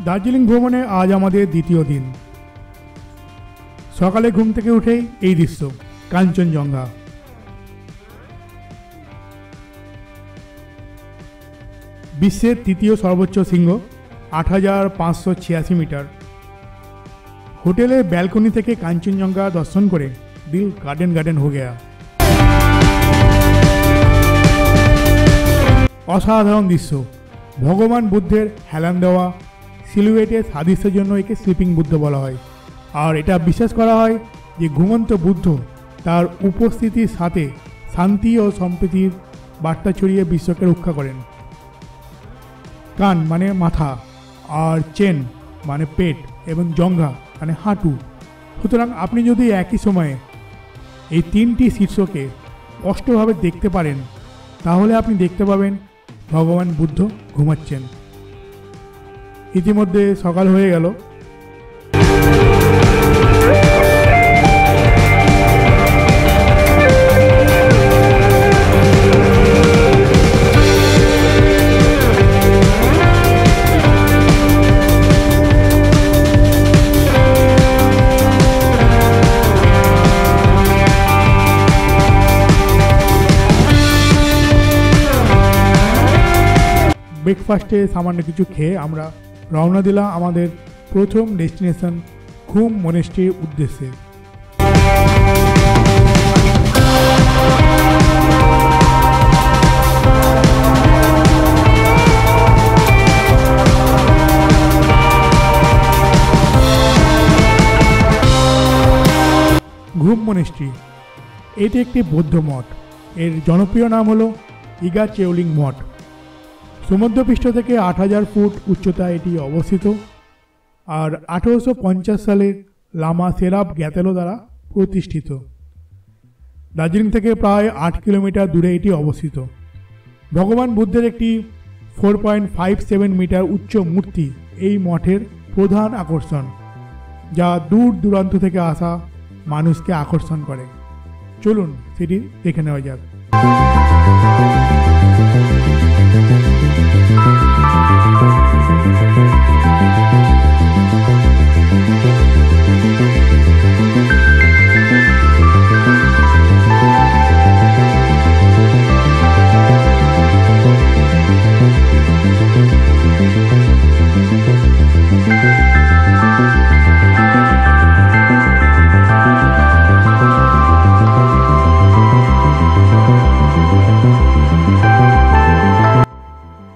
দার্জিলিং ভ্রমণে আজ আমাদের দ্বিতীয় দিন। সকালে ঘুম থেকে উঠেই এই দৃশ্য, কাঞ্চনজঙ্ঘা। বিশ্বের তৃতীয় সর্বোচ্চ শৃঙ্গ, ৮৫৮৬ মিটার। হোটেলের ব্যালকনি থেকে কাঞ্চনজঙ্ঘা দর্শন করে দিল গার্ডেন গার্ডেন হয়ে গেয়া। অসাধারণ দৃশ্য। ভগবান বুদ্ধের হেলান দেওয়া সিলুয়েটের সাদৃশ্যের জন্য একে স্লিপিং বুদ্ধ বলা হয়। আর এটা বিশ্বাস করা হয় যে ঘুমন্ত বুদ্ধ তার উপস্থিতির সাথে শান্তি ও সম্প্রীতির বার্তা ছড়িয়ে বিশ্বকে রক্ষা করেন। কান মানে মাথা, আর চেন মানে পেট, এবং জঙ্ঘা মানে হাঁটু। সুতরাং আপনি যদি একই সময়ে এই তিনটি শীর্ষকে স্পষ্টভাবে দেখতে পারেন, তাহলে আপনি দেখতে পাবেন ভগবান বুদ্ধ ঘুমাচ্ছেন। ইতিমধ্যে সকাল হয়ে গেল। ব্রেকফাস্টে সামান্য কিছু খেয়ে আমরা রওনা দিলাম আমাদের প্রথম ডেস্টিনেশন ঘুম মনেস্ট্রির উদ্দেশ্যে। ঘুম মনেস্ট্রি এটি একটি বৌদ্ধ মঠ। এর জনপ্রিয় নাম হলো ইগা চেউলিং মঠ। সমুদ্রপৃষ্ঠ থেকে ৮০০০ ফুট উচ্চতায় এটি অবস্থিত, আর ১৮৫০ সালে লামা সেরাপ গ্যাতেলো দ্বারা প্রতিষ্ঠিত। দার্জিলিং থেকে প্রায় ৮ কিলোমিটার দূরে এটি অবস্থিত। ভগবান বুদ্ধের একটি 4.57 মিটার উচ্চ মূর্তি এই মঠের প্রধান আকর্ষণ, যা দূর দূরান্ত থেকে আসা মানুষকে আকর্ষণ করে। চলুন সেটি দেখে নেওয়া যাক।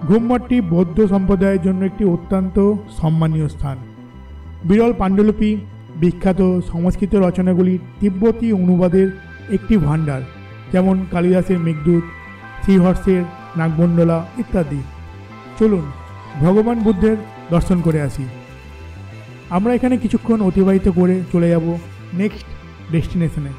ঘুম মঠটি বৌদ্ধ সম্প্রদায়ের জন্য একটি অত্যন্ত সম্মানীয় স্থান। বিরল পাণ্ডুলিপি, বিখ্যাত সংস্কৃত রচনাগুলির তিব্বতী অনুবাদের একটি ভাণ্ডার, যেমন কালিদাসের মেঘদূত, শ্রীহর্ষের নাগমণ্ডলা ইত্যাদি। চলুন ভগবান বুদ্ধের দর্শন করে আসি। আমরা এখানে কিছুক্ষণ অতিবাহিত করে চলে যাব নেক্সট ডেস্টিনেশনে।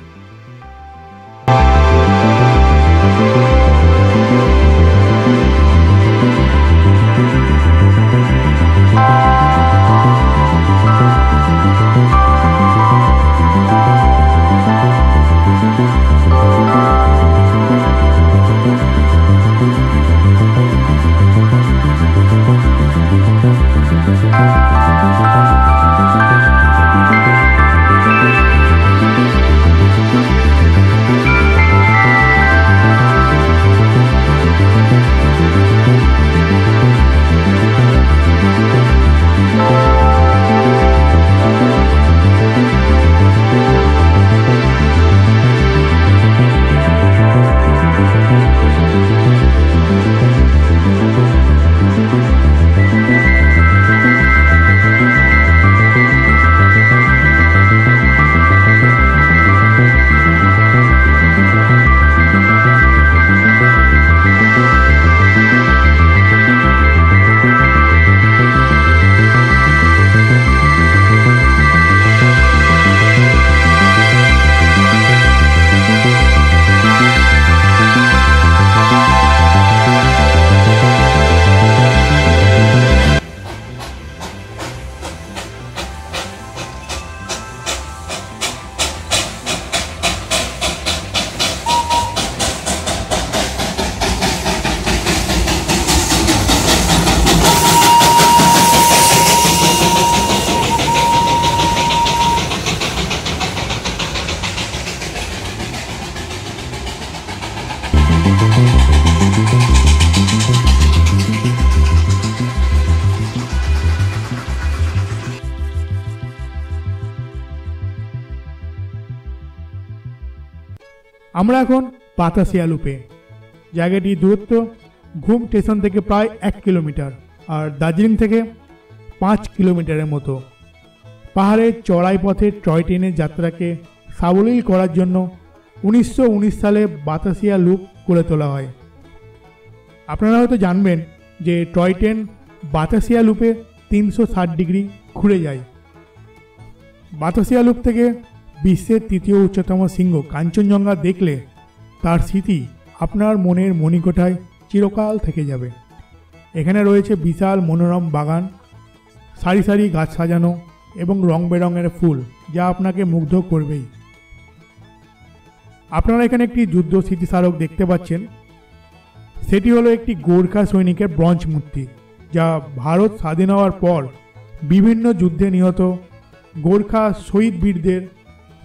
আমরা এখন বাতাসিয়া লুপে। জায়গাটির দূরত্ব ঘুম স্টেশন থেকে প্রায় 1 কিলোমিটার আর দার্জিলিং থেকে 5 কিলোমিটারের মতো। পাহাড়ের চড়াই পথে টয় ট্রেনের যাত্রাকে সাবলীল করার জন্য 1919 সালে বাতাসিয়া লুপ গড়ে তোলা হয়। আপনারা হয়তো জানবেন যে টয় ট্রেন বাতাসিয়া লুপে 360 ডিগ্রি ঘুরে যায়। বাতাসিয়া লুপ থেকে বিশ্বের তৃতীয় উচ্চতম শৃঙ্গ কাঞ্চনজঙ্ঘা দেখলে তার স্মৃতি আপনার মনের মণিকোঠায় চিরকাল থেকে যাবে। এখানে রয়েছে বিশাল মনোরম বাগান, সারি সারি গাছ সাজানো এবং রং বেরঙের ফুল, যা আপনাকে মুগ্ধ করবেই। আপনারা এখানে একটি যুদ্ধ স্মৃতিস্মারক দেখতে পাচ্ছেন। সেটি হলো একটি গোর্খা সৈনিকের ব্রোঞ্জ মূর্তি, যা ভারত স্বাধীন হওয়ার পর বিভিন্ন যুদ্ধে নিহত গোর্খা শহীদ বীরদের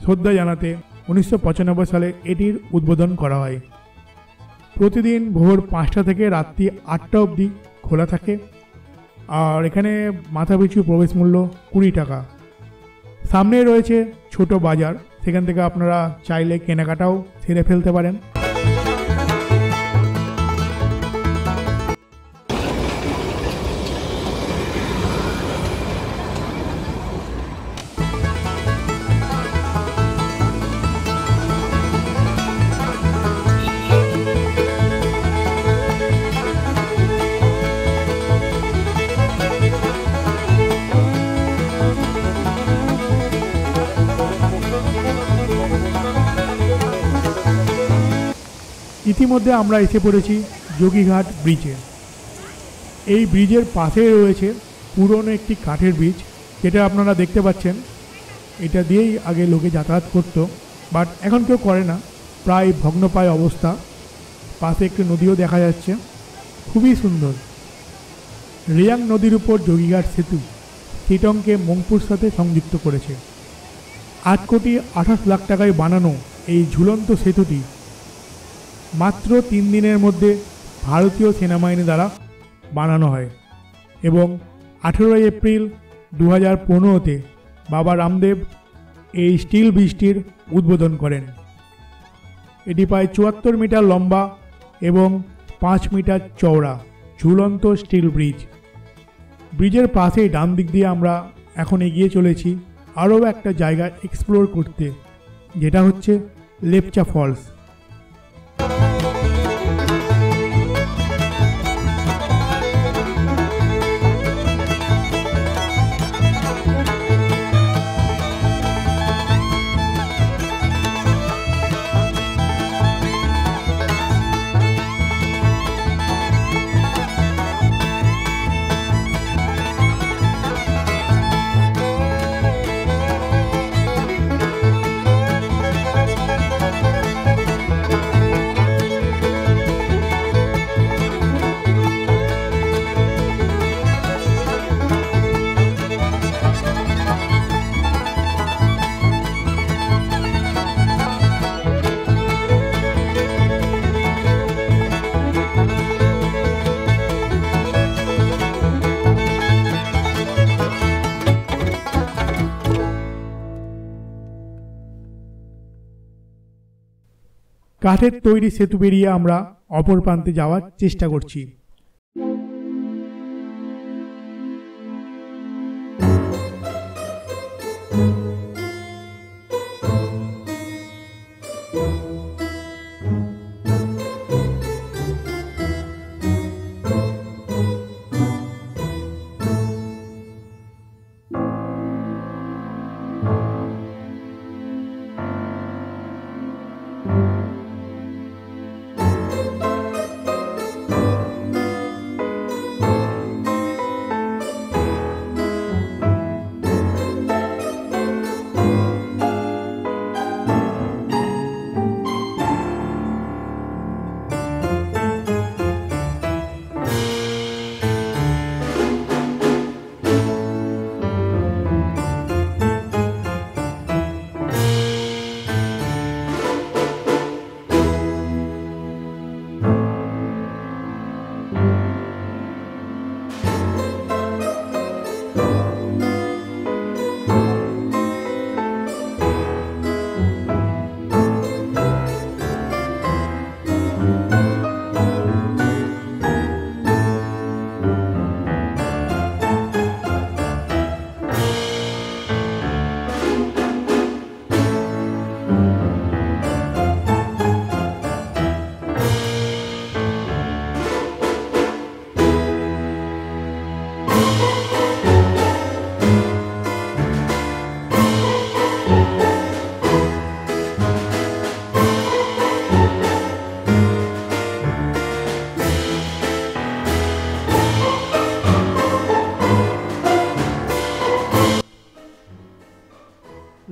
শ্রদ্ধা জানাতে 1995 সালে এটির উদ্বোধন করা হয়। প্রতিদিন ভোর 5টা থেকে রাত্রি 8টা অবধি খোলা থাকে আর এখানে মাথাপিছু প্রবেশ মূল্য 20 টাকা। সামনে রয়েছে ছোট বাজার, সেখান থেকে আপনারা চাইলে কেনাকাটাও সেরে ফেলতে পারেন। ইতিমধ্যে আমরা এসে পড়েছি যোগীঘাট ব্রিজে। এই ব্রিজের পাশেই রয়েছে পুরনো একটি কাঠের ব্রিজ, যেটা আপনারা দেখতে পাচ্ছেন। এটা দিয়েই আগে লোকে যাতায়াত করতো, বাট এখন কেউ করে না, প্রায় ভগ্নপ্রায় অবস্থা। পাশে একটি নদীও দেখা যাচ্ছে, খুবই সুন্দর। রিয়াং নদীর উপর যোগীঘাট সেতু শিটংকে মংপুর সাথে সংযুক্ত করেছে। 8,28 লাখ টাকায় বানানো এই ঝুলন্ত সেতুটি মাত্র 3 দিনের মধ্যে ভারতীয় সেনাবাহিনী দ্বারা বানানো হয় এবং 18 এপ্রিল 2015-তে বাবা রামদেব এই স্টিল ব্রিজটির উদ্বোধন করেন। এটি প্রায় 74 মিটার লম্বা এবং 5 মিটার চওড়া ঝুলন্ত স্টিল ব্রিজ। ব্রিজের পাশেই ডান দিক দিয়ে আমরা এখন এগিয়ে চলেছি আরও একটা জায়গা এক্সপ্লোর করতে, যেটা হচ্ছে লেপচা ফলস। কাঠের তৈরি সেতু পেরিয়ে আমরা অপর প্রান্তে যাওয়ার চেষ্টা করছি।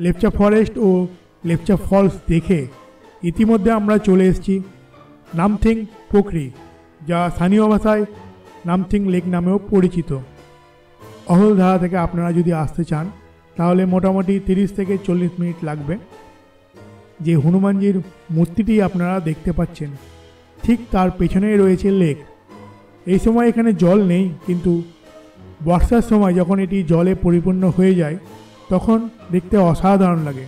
লেপচা ফরেস্ট ও লেপচা ফলস দেখে ইতিমধ্যে আমরা চলে এসেছি নামথিং পোখরি, যা স্থানীয় ভাষায় নামথিং লেক নামেও পরিচিত। অহলধারা থেকে আপনারা যদি আসতে চান তাহলে মোটামুটি 30 থেকে 40 মিনিট লাগবে। যে হনুমানজির মূর্তিটি আপনারা দেখতে পাচ্ছেন ঠিক তার পেছনেই রয়েছে লেক। এই সময় এখানে জল নেই, কিন্তু বর্ষার সময় যখন এটি জলে পরিপূর্ণ হয়ে যায় তখন দেখতে অসাধারণ লাগে।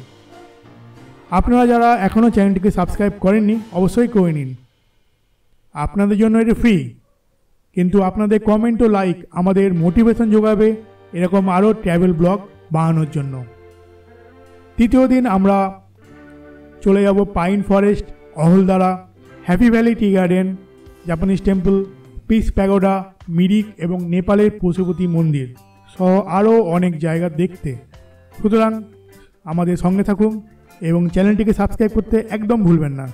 আপনারা যারা এখনও চ্যানেলটিকে সাবস্ক্রাইব করেননি অবশ্যই করে নিন। আপনাদের জন্য এটি ফ্রি, কিন্তু আপনাদের কমেন্ট ও লাইক আমাদের মোটিভেশন যোগাবে এরকম আরও ট্র্যাভেল ব্লগ বানানোর জন্য। তৃতীয় দিন আমরা চলে যাব pine forest, Ahaldara, happy valley tea garden, Japanese temple, piece pagoda, Mirik এবং নেপালের পশুপতি মন্দির সহ আরও অনেক জায়গা দেখতে। সুতরাং আমাদের সঙ্গে থাকুন এবং চ্যানেলটিকে সাবস্ক্রাইব করতে একদম ভুলবেন না।